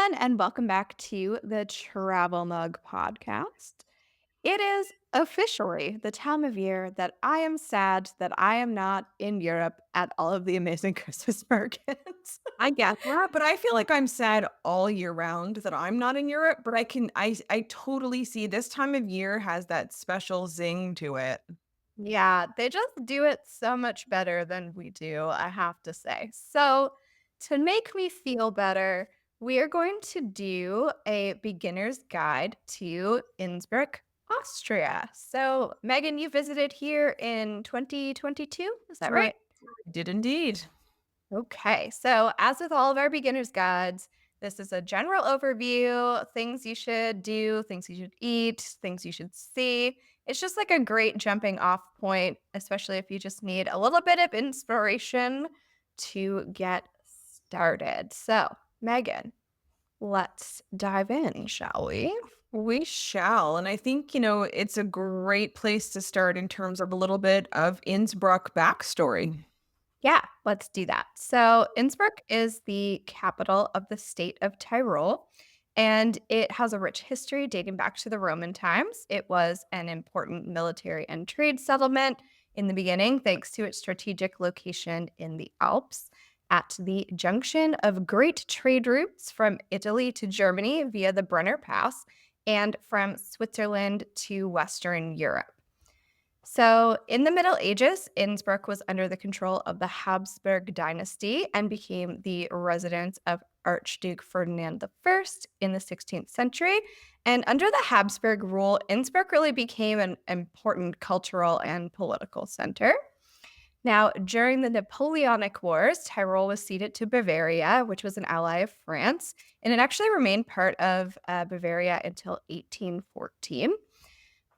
everyone, and welcome back to the Travel Mug Podcast. It is officially the time of year that I am sad that I am not in Europe at all of the amazing Christmas markets. I get that, but I feel like I'm sad all year round that I'm not in Europe, but I totally see this time of year has that special zing to it. Yeah, they just do it so much better than we do, I have to say. So, to make me feel better, we are going to do a beginner's guide to Innsbruck, Austria. So, Megan, you visited here in 2022, is that I right? did indeed. Okay, so as with all of our beginner's guides, this is a general overview, things you should do, things you should eat, things you should see. It's just like a great jumping off point, especially if you just need a little bit of inspiration to get started. So, Megan, let's dive in, shall we? We shall. And I think, it's a great place to start in terms of a little bit of Innsbruck backstory. Yeah, let's do that. So, Innsbruck is the capital of the state of Tyrol, and it has a rich history dating back to the Roman times. It was an important military and trade settlement in the beginning, thanks to its strategic location in the Alps at the junction of great trade routes from Italy to Germany via the Brenner Pass and from Switzerland to Western Europe. So, in the Middle Ages, Innsbruck was under the control of the Habsburg dynasty and became the residence of Archduke Ferdinand I in the 16th century. And under the Habsburg rule, Innsbruck really became an important cultural and political center. Now, during the Napoleonic Wars, Tyrol was ceded to Bavaria, which was an ally of France, and it actually remained part of Bavaria until 1814.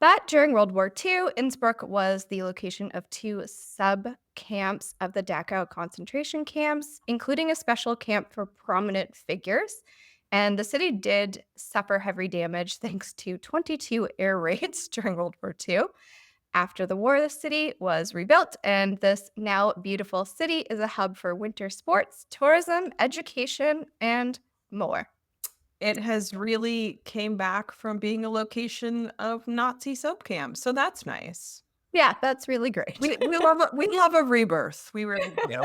But during World War II, Innsbruck was the location of two sub camps of the Dachau concentration camps, including a special camp for prominent figures. And the city did suffer heavy damage thanks to 22 air raids during World War II. After the war, the city was rebuilt, and this now beautiful city is a hub for winter sports, tourism, education, and more. It has really came back from being a location of Nazi soap camps. So that's nice. Yeah, that's really great. We love a rebirth. We really do.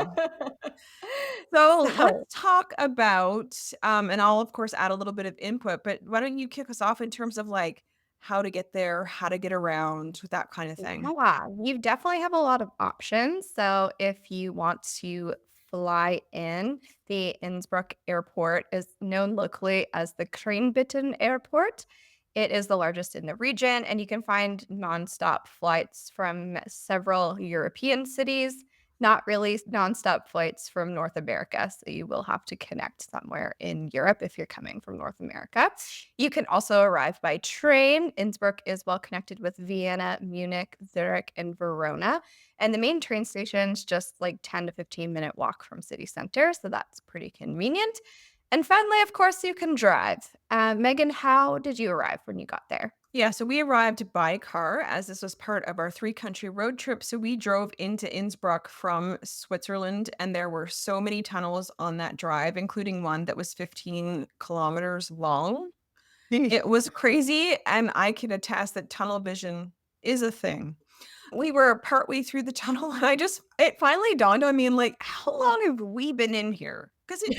So let's So, talk about, and I'll of course add a little bit of input, but why don't you kick us off in terms of like how to get there, how to get around, that kind of thing. yeah, you definitely have a lot of options. So if you want to fly in, the Innsbruck airport is known locally as the Kranbitten Airport. It is the largest in the region, and you can find nonstop flights from several European cities, not really nonstop flights from North America. So you will have to connect somewhere in Europe if you're coming from North America. You can also arrive by train. Innsbruck is well connected with Vienna, Munich, Zurich, and Verona. And the main train station is just like 10 to 15-minute walk from city center. So that's pretty convenient. And finally, of course, you can drive. Megan, how did you arrive when you got there? Yeah, so we arrived by car as this was part of our three-country road trip. So we drove into Innsbruck from Switzerland, and there were so many tunnels on that drive, including one that was 15 kilometers long. It was crazy, and I can attest that tunnel vision is a thing. We were partway through the tunnel, and it finally dawned on me, and like, how long have we been in here? Because it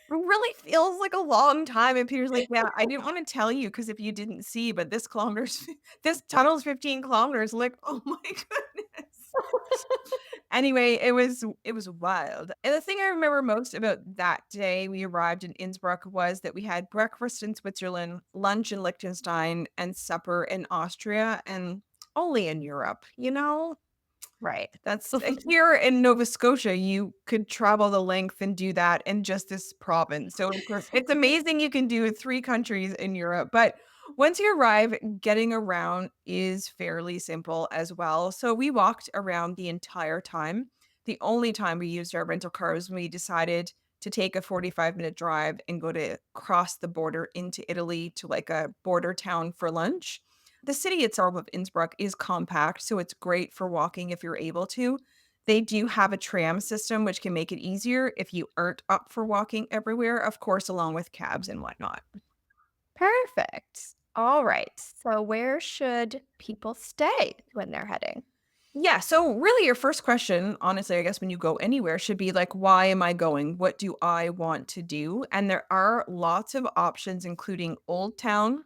really feels like a long time, and Peter's like, "Yeah, I didn't wanna tell you because if you didn't see, but this kilometers this tunnel's 15 kilometers." Like, "Oh my goodness." Anyway, it was wild, and the thing I remember most about that day we arrived in Innsbruck was that we had breakfast in Switzerland, lunch in Liechtenstein, and supper in Austria, and only in Europe, you know? Right. That's here in Nova Scotia, you could travel the length and do that in just this province. So it's amazing you can do 3 countries in Europe, but once you arrive, getting around is fairly simple as well. So we walked around the entire time. The only time we used our rental car was when we decided to take a 45-minute drive and go to cross the border into Italy to, like, a border town for lunch. The city itself of Innsbruck is compact, so it's great for walking if you're able to. They do have a tram system, which can make it easier if you aren't up for walking everywhere, of course, along with cabs and whatnot. Perfect. All right. So where should people stay when they're heading? Yeah, so really your first question, honestly, I guess when you go anywhere should be like, why am I going? What do I want to do? And there are lots of options, including Old Town.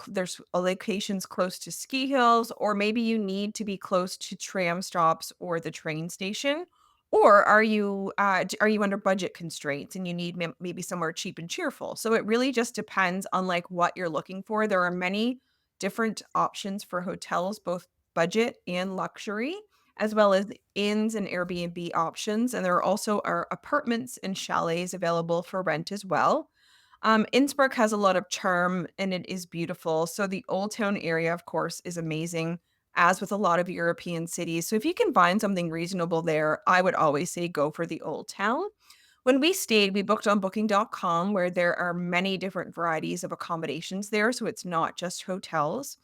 There's locations close to ski hills, or maybe you need to be close to tram stops or the train station. Or are you under budget constraints and you need maybe somewhere cheap and cheerful? So it really just depends on like what you're looking for. There are many different options for hotels, both budget and luxury, as well as inns and Airbnb options. And there also are apartments and chalets available for rent as well. Innsbruck has a lot of charm and it is beautiful. So the Old Town area, of course, is amazing, as with a lot of European cities. So if you can find something reasonable there, I would always say go for the Old Town. When we stayed, we booked on booking.com where there are many different varieties of accommodations there. So it's not just hotels.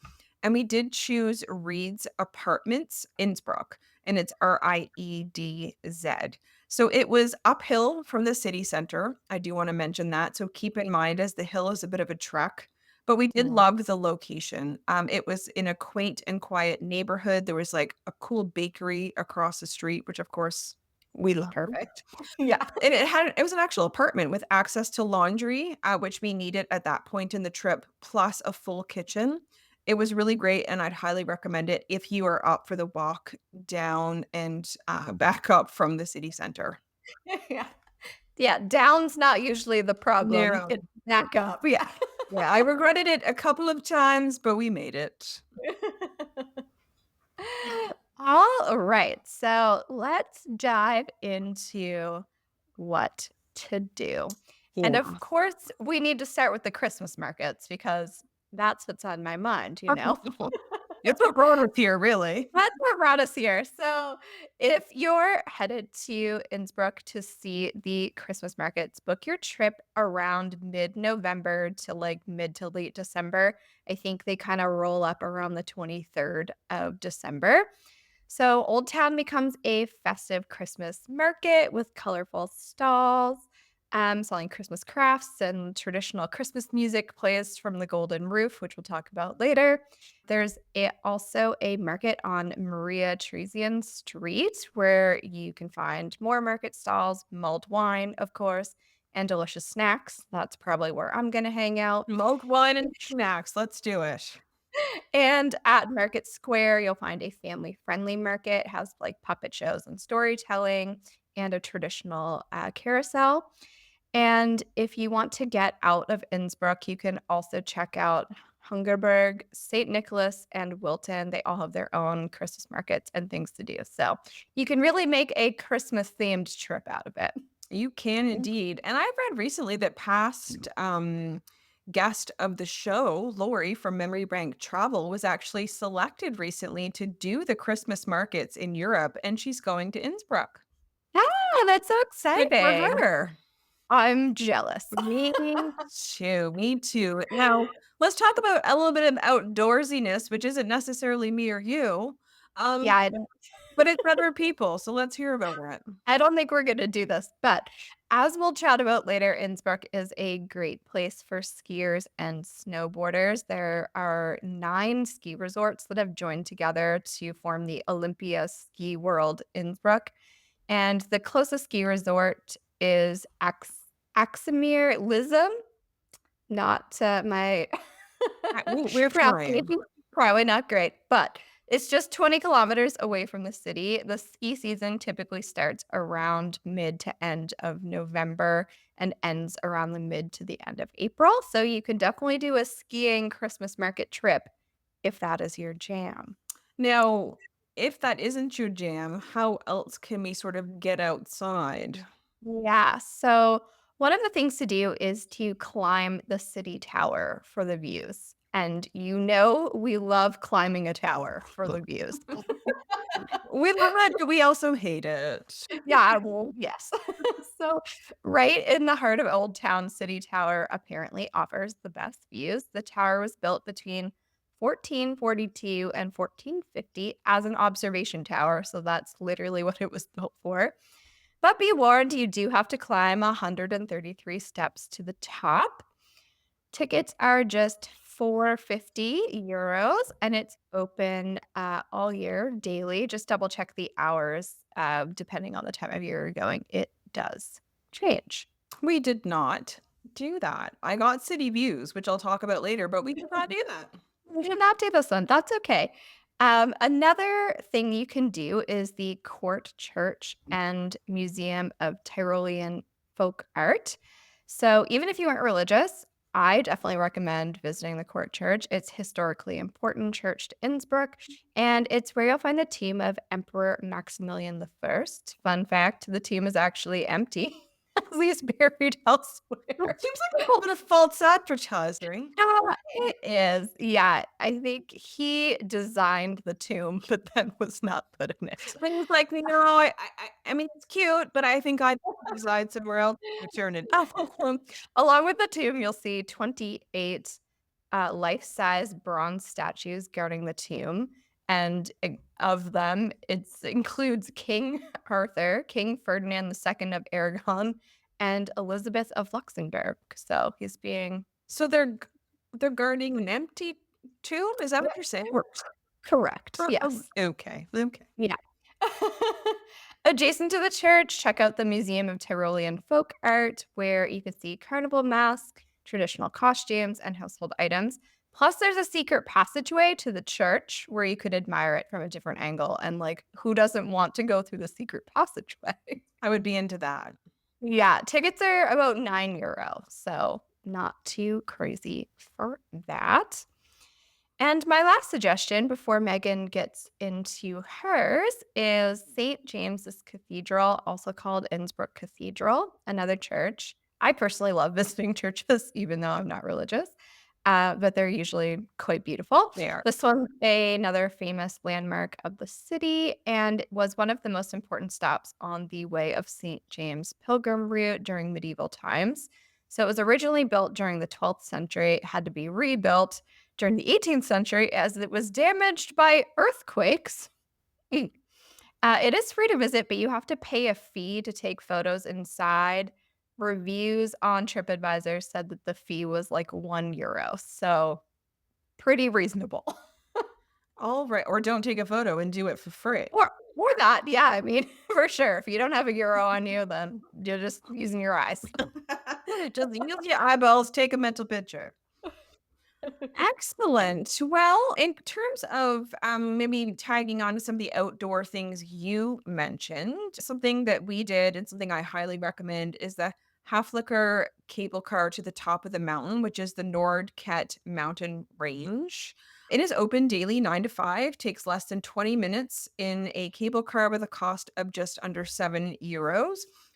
And we did choose Reed's Apartments, Innsbruck, and it's Riedz. So it was uphill from the city center. I do want to mention that. So keep in mind, as the hill is a bit of a trek, but we did Mm, love the location. It was in a quaint and quiet neighborhood. There was like a cool bakery across the street, which of course we love. perfect. Yeah. And it was an actual apartment with access to laundry, which we needed at that point in the trip, plus a full kitchen. It was really great, and I'd highly recommend it if you are up for the walk down and, back up from the city center. Yeah. Yeah, down's not usually the problem, No. it's back up, yeah. Yeah, I regretted it a couple of times, but we made it. All right, so let's dive into what to do. And Yeah. of course, we need to start with the Christmas markets because that'swhat's on my mind, you know? It's what brought us here, really. That's what brought us here. So, if you're headed to Innsbruck to see the Christmas markets, book your trip around mid-November to like mid to late December. I think they kind of roll up around the 23rd of December. So, Old Town becomes a festive Christmas market with colorful stalls, selling Christmas crafts and traditional Christmas music plays from the Golden Roof, which we'll talk about later. There's also a market on Maria Teresian Street where you can find more market stalls, mulled wine, of course, and delicious snacks. That's probably where I'm going to hang out. Mulled wine and snacks, let's do it. And at Market Square, you'll find a family-friendly market. It has, like, puppet shows and storytelling and a traditional, carousel. And if you want to get out of Innsbruck, you can also check out Hungerberg, St. Nicholas, and Wilton. They all have their own Christmas markets and things to do. So you can really make a Christmas-themed trip out of it. You can Mm. indeed. And I've read recently that past guest of the show, Lori from Memory Bank Travel, was actually selected recently to do the Christmas markets in Europe, and she's going to Innsbruck. Ah, that's so Good for exciting. her. I'm jealous. Me too. Me too. Now, let's talk about a little bit of outdoorsiness, which isn't necessarily me or you. Um, Yeah, but it's other people. So let's hear about it. I don't think we're gonna do this, but as we'll chat about later, Innsbruck is a great place for skiers and snowboarders. There are 9 ski resorts that have joined together to form the Olympia Ski World Innsbruck, and the closest ski resort is Aximir Lism. Not, my We're trying. pronunciation probably not great, but it's just 20 kilometers away from the city. The ski season typically starts around mid to end of November and ends around the mid to the end of April, so you can definitely do a skiing Christmas market trip if that is your jam. Now, if that isn't your jam, how else can we sort of get outside? Yeah, so one of the things to do is to climb the city tower for the views, and you know we love climbing a tower for the views. We love it, but we also hate it. Yeah, well, yes. So, right in the heart of Old Town, City Tower apparently offers the best views. The tower was built between 1442 and 1450 as an observation tower. So that's literally what it was built for. But be warned, you do have to climb 133 steps to the top. Tickets are just 450 euros, and it's open all year daily. Just double check the hours depending on the time of year you're going. It does change. We did not do that. I got city views, which I'll talk about later, but we did not do that. We did not do this one. That's okay. Another thing you can do is the Court Church and Museum of Tyrolean Folk Art. So, even if you aren't religious, I definitely recommend visiting the Court Church. It's historically important church to Innsbruck, and it's where you'll find the tomb of Emperor Maximilian I. Fun fact: the tomb is actually empty. He's buried Well, elsewhere. it seems like a little bit of false advertising. Yeah, it is. Yeah, I think he designed the tomb, but then was not put in it. But he's like, "No, I mean, it's cute, but I think I'd reside somewhere else for eternity." Along with the tomb, you'll see 28 life-size bronze statues guarding the tomb, and of them, it includes King Arthur, King Ferdinand II of Aragon, and Elizabeth of Luxembourg. So he's being So they're guarding an empty tomb? Is that what you're saying? correct. Oh, Yes. okay, okay. Yeah. Adjacent to the church, check out the Museum of Tyrolean Folk Art, where you can see carnival masks, traditional costumes, and household items. Plus, there's a secret passageway to the church where you could admire it from a different angle. And, like, who doesn't want to go through the secret passageway? I would be into that. Yeah, tickets are about €9, so not too crazy for that. And my last suggestion before Megan gets into hers is St. James's Cathedral, also called Innsbruck Cathedral, another church. I personally love visiting churches, even though I'm not religious, but they're usually quite beautiful. They are. This one's another famous landmark of the city and was one of the most important stops on the Way of St. James pilgrim route during medieval times. So it was originally built during the 12th century, it had to be rebuilt during the 18th century as it was damaged by earthquakes. Mm. It is free to visit, but you have to pay a fee to take photos inside. Reviews on TripAdvisor said that the fee was like €1, so pretty reasonable. All right, or don't take a photo and do it for free. Or that, yeah, I mean, for sure. If you don't have a euro on you, then you're just using your eyes. Just use your eyeballs, take a mental picture. Excellent. Well, in terms of maybe tagging on to some of the outdoor things you mentioned, something that we did and something I highly recommend is the Haflicker cable car to the top of the mountain, which is the Nordket mountain range. It is open daily 9 to 5, takes less than 20 minutes in a cable car with a cost of just under €7.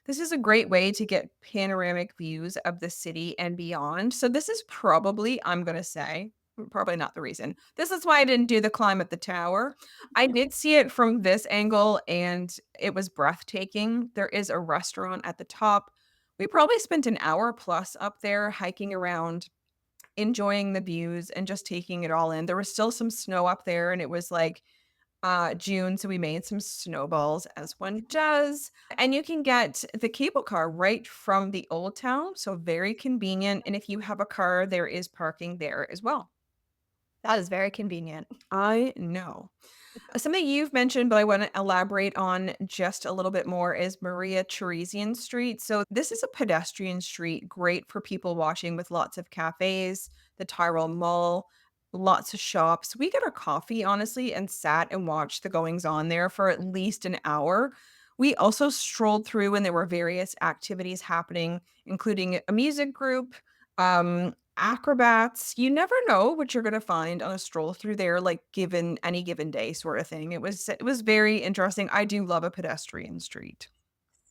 This is a great way to get panoramic views of the city and beyond. So this is probably, I'm going to say, probably not the reason. This is why I didn't do the climb at the tower. I did see it from this angle and it was breathtaking. There is a restaurant at the top. We probably spent an hour plus up there hiking around, enjoying the views and just taking it all in. There was still some snow up there and it was like June, so we made some snowballs as one does. And you can get the cable car right from the old town, so very convenient. And if you have a car, there is parking there as well. That is very convenient. I know. Something you've mentioned, but I want to elaborate on just a little bit more is Maria Theresian Street. So this is a pedestrian street, great for people watching with lots of cafes, the Tyrol Mall, lots of shops. We got our coffee, honestly, and sat and watched the goings on there for at least an hour. We also strolled through and there were various activities happening, including a music group, acrobats. You never know what you're gonna find on a stroll through there, like, given any given day sort of thing. It was very interesting. I do love a pedestrian street.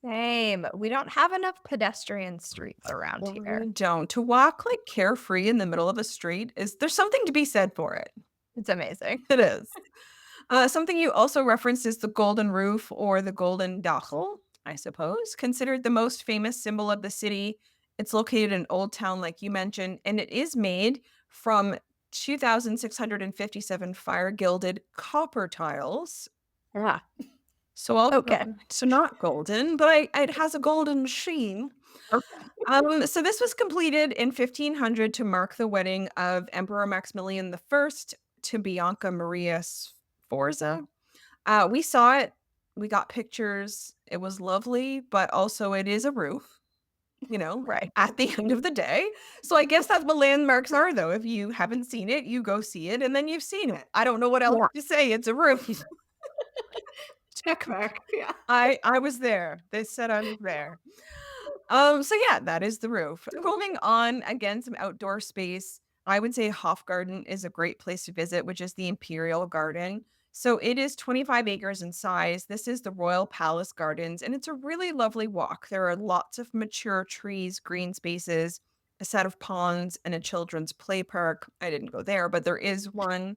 Same. We don't have enough pedestrian streets around Well, here. we don't. To walk, like, carefree in the middle of a street is there's something to be said for it. It's amazing. It is. Something you also referenced is the golden roof or the golden Dachel, I suppose, considered the most famous symbol of the city. It's located in Old Town, like you mentioned, and it is made from 2,657 fire gilded copper tiles. Ah, So okay. so not golden, but it has a golden sheen. Okay. So this was completed in 1500 to mark the wedding of Emperor Maximilian I to Bianca Maria Sforza. We saw it. We got pictures. It was lovely, but also it is a roof, Right. at the end of the day. So I guess that's what landmarks are, though. If you haven't seen it, you go see it, and then you've seen it. I don't know what else Yeah. to say. It's a roof. Check mark. Yeah. I was there. They said I was there. So yeah, that is the roof. Moving on, again, some outdoor space. I would say Hofgarten is a great place to visit, which is the Imperial Garden. So it is 25 acres in size. This is the Royal Palace Gardens, and it's a really lovely walk. There are lots of mature trees, green spaces, a set of ponds, and a children's play park. I didn't go there, but there is one.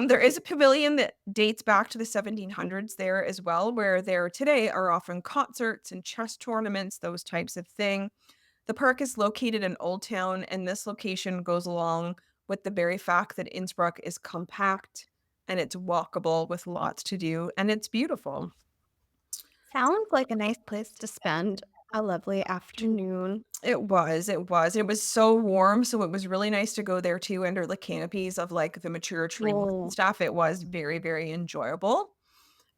There is a pavilion that dates back to the 1700s there as well, where there today are often concerts and chess tournaments, those types of thing. The park is located in Old Town, and this location goes along with the very fact that Innsbruck is compact and it's walkable with lots to do, and it's beautiful. Sounds like a nice place to spend a lovely afternoon. It was so warm, so it was really nice to go there too under the canopies of like the mature trees and Oh, stuff. It was very, very enjoyable.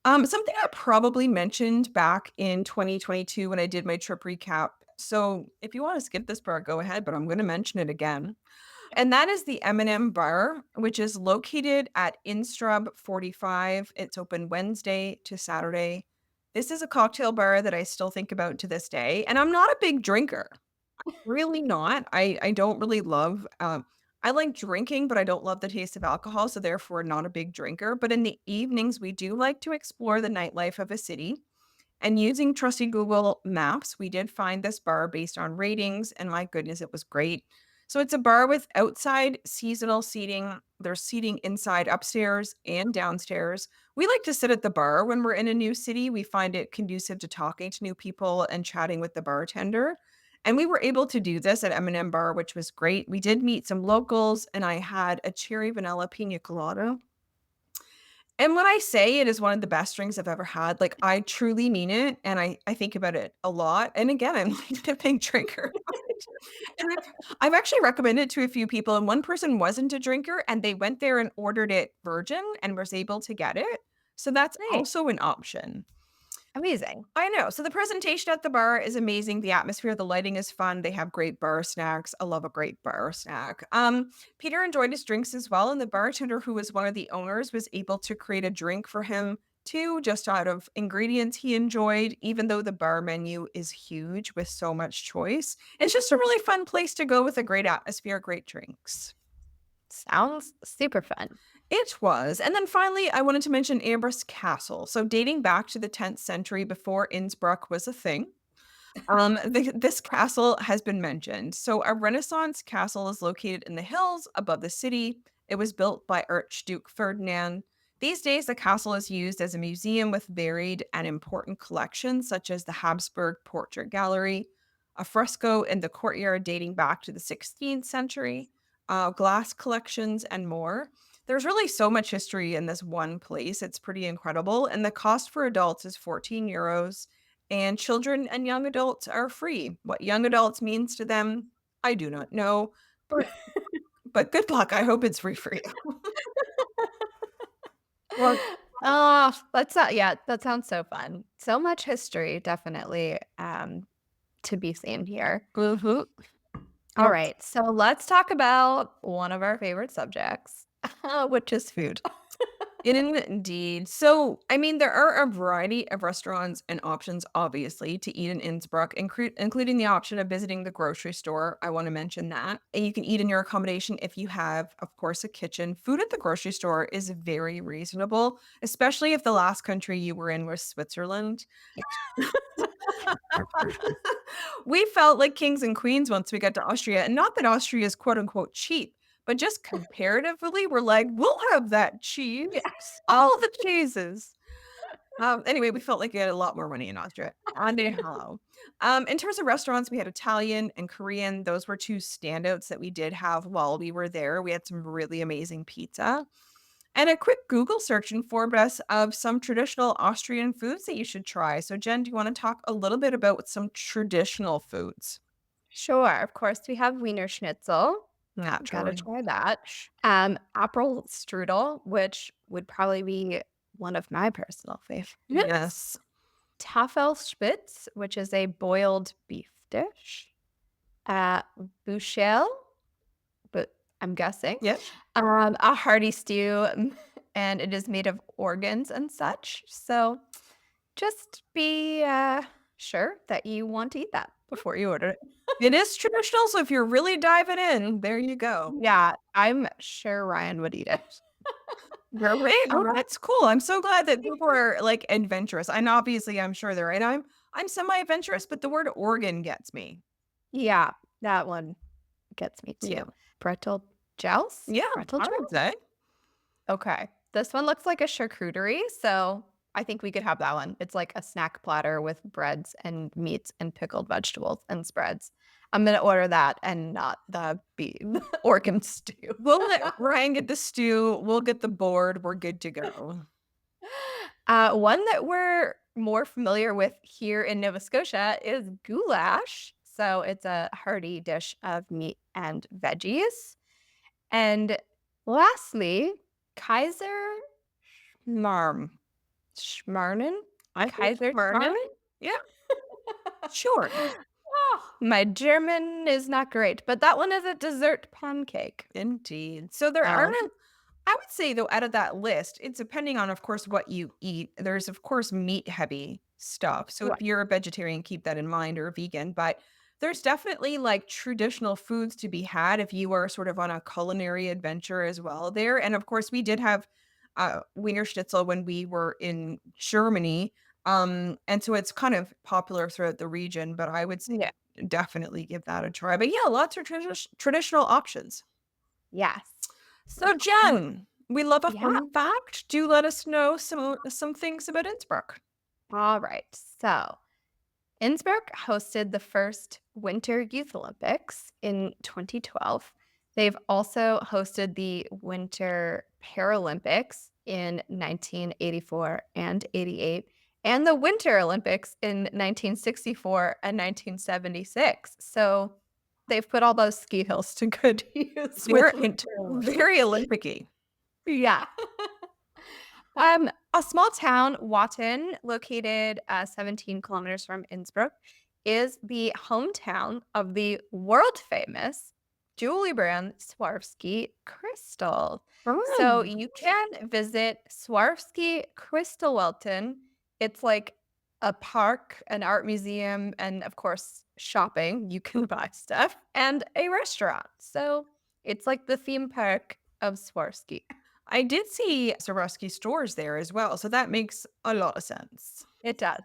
Something I probably mentioned back in 2022 when I did my trip recap. So if you want to skip this part, go ahead, but I'm going to mention it again. And that is the M&M Bar, which is located at Instrub 45. It's open Wednesday to Saturday. This is a cocktail bar that I still think about to this day, and I'm not a big drinker. Really not. I don't really love, I like drinking, but I don't love the taste of alcohol, so therefore not a big drinker. But in the evenings, we do like to explore the nightlife of a city. And using trusty Google Maps, we did find this bar based on ratings, and my goodness, it was great. So it's a bar with outside seasonal seating. There's seating inside, upstairs, and downstairs. We like to sit at the bar when we're in a new city. We find it conducive to talking to new people and chatting with the bartender. And we were able to do this at M&M Bar, which was great. We did meet some locals, and I had a cherry vanilla pina colada. And when I say it is one of the best drinks I've ever had, like, I truly mean it, and I think about it a lot, and again, I'm not a big drinker, and I've actually recommended it to a few people, and one person wasn't a drinker, and they went there and ordered it virgin and was able to get it, so that's nice. also an option. Amazing. I know. So the presentation at the bar is amazing. The atmosphere, the lighting is fun. They have great bar snacks. I love a great bar snack. Peter enjoyed his drinks as well, and the bartender, who was one of the owners, was able to create a drink for him too, just out of ingredients he enjoyed. Even though the bar menu is huge with so much choice, it's just a really fun place to go with a great atmosphere, great drinks. Sounds super fun. It was. And then finally, I wanted to mention Amber's Castle. So, dating back to the 10th century before Innsbruck was a thing, this castle has been mentioned. So, a Renaissance castle is located in the hills above the city. It was built by Archduke Ferdinand. These days, the castle is used as a museum with varied and important collections, such as the Habsburg Portrait Gallery, a fresco in the courtyard dating back to the 16th century, glass collections, and more. There's really so much history in this one place. It's pretty incredible. And the cost for adults is 14 euros and children and young adults are free. What young adults means to them, I do not know, but good luck. I hope it's free for you. Well, oh, that's not yeah, that sounds so fun. So much history, definitely, to be seen here. Mhm. All right, so let's talk about one of our favorite subjects, which is food. Indeed. So, I mean, there are a variety of restaurants and options, obviously, to eat in Innsbruck, including the option of visiting the grocery store. I want to mention that. And you can eat in your accommodation if you have, of course, a kitchen. Food at the grocery store is very reasonable, especially if the last country you were in was Switzerland. We felt like kings and queens once we got to Austria, and not that Austria is quote unquote cheap, but just comparatively, we're like, we'll have that cheese, Yes. all the cheeses. Anyway, we felt like we had a lot more money in Austria. Anyhow, in terms of restaurants, we had Italian and Korean. Those were two standouts that we did have while we were there. We had some really amazing pizza. And a quick Google search informed us of some traditional Austrian foods that you should try. So, Jen, do you want to talk a little bit about some traditional foods? Sure, of course, we have Wiener Schnitzel. Gotta Naturally. try that. Apple strudel, which would probably be one of my personal favorites. Yes. Tafelspitz, which is a boiled beef dish. Uh, Bouchel, but I'm guessing. Yep. A hearty stew, and it is made of organs and such. So just be sure that you want to eat that before you order it. It is traditional. So, if you're really diving in, there you go. Yeah, I'm sure Ryan would eat it. Great. Oh, Um, that's cool. I'm so glad that people are like adventurous. And obviously, I'm sure they're right. I'm semi-adventurous, but the word organ gets me. yeah, that one gets me Yeah. too. Brettel gels? Yeah, Brettel I would gels? say. Okay. This one looks like a charcuterie, so I think we could have that one. It's like a snack platter with breads and meats and pickled vegetables and spreads. I'm gonna order that and not the organ stew. We'll let Ryan get the stew. We'll get the board. We're good to go. One that we're more familiar with here in Nova Scotia is goulash. So it's a hearty dish of meat and veggies. And lastly, Kaiser Schmarm. Schmarnen? I think Kaiser Martin. Schmarren? Yeah, sure. Oh, my German is not great, but that one is a dessert pancake. Indeed. So there Oh, aren't I would say though, out of that list, it's depending on, of course, what you eat. There's of course meat heavy stuff. So if right. you're a vegetarian, keep that in mind or a vegan. But there's definitely like traditional foods to be had if you are sort of on a culinary adventure as well there. And of course, we did have Wiener Schnitzel when we were in Germany. And so it's kind of popular throughout the region, but I would say Yeah. definitely give that a try. But yeah, lots of traditional options. Yes. So, Jen, we love a Yeah. fun fact. Do let us know some things about Innsbruck. All right. So Innsbruck hosted the first Winter Youth Olympics in 2012. They've also hosted the Winter Paralympics in 1984 and 88, and the Winter Olympics in 1964 and 1976. So they've put all those ski hills to good use with Very, Winter very Olympics. Olympic-y. Yeah. A small town, Watten, located 17 kilometers from Innsbruck, is the hometown of the world famous jewelry brand Swarovski crystal. So Fun. you can visit Swarovski Crystal Welton. It's like a park, an art museum, and of course, shopping. You can buy stuff and a restaurant. So it's like the theme park of Swarovski. I did see Swarovski stores there as well, so that makes a lot of sense. It does.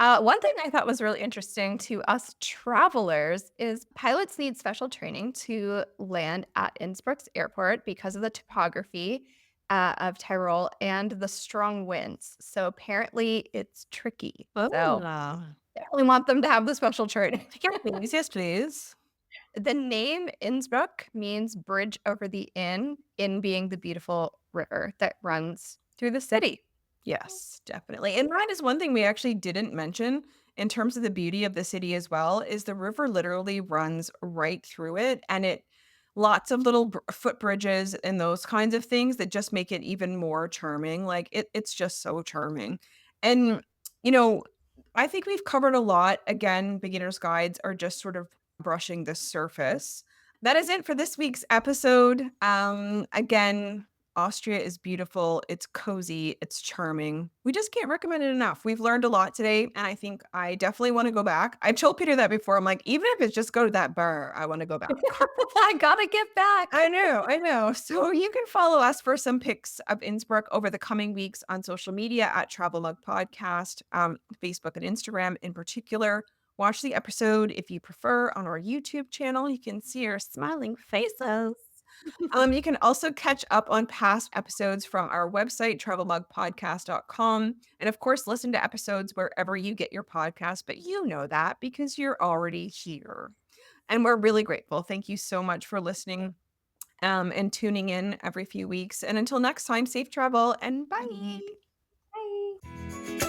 One thing I thought was really interesting to us travelers is pilots need special training to land at Innsbruck's airport because of the topography of Tyrol and the strong winds. So apparently it's tricky. So Oh. definitely want them to have the special training. Yes, please. Yes, please. The name Innsbruck means bridge over the Inn being the beautiful river that runs through the city. Yes, definitely. And that is one thing we actually didn't mention in terms of the beauty of the city as well, is the river literally runs right through it and it lots of little footbridges and those kinds of things that just make it even more charming. Like it's just so charming. And you know, I think we've covered a lot. Again, beginner's guides are just sort of brushing the surface. That is it for this week's episode. Again, Austria is beautiful, it's cozy, it's charming. We just can't recommend it enough. We've learned a lot today, and I think I definitely wanna go back. I've told Peter that before, I'm like, "Even if it's just go to that bar, I wanna go back." I gotta get back. I know, I know. So you can follow us for some pics of Innsbruck over the coming weeks on social media at Travel Mug Podcast, Facebook and Instagram in particular. Watch the episode if you prefer on our YouTube channel. You can see our smiling faces. You can also catch up on past episodes from our website, travelmugpodcast.com. And of course, listen to episodes wherever you get your podcast, but you know that because you're already here. And we're really grateful. Thank you so much for listening and tuning in every few weeks. And until next time, safe travel and bye. Bye.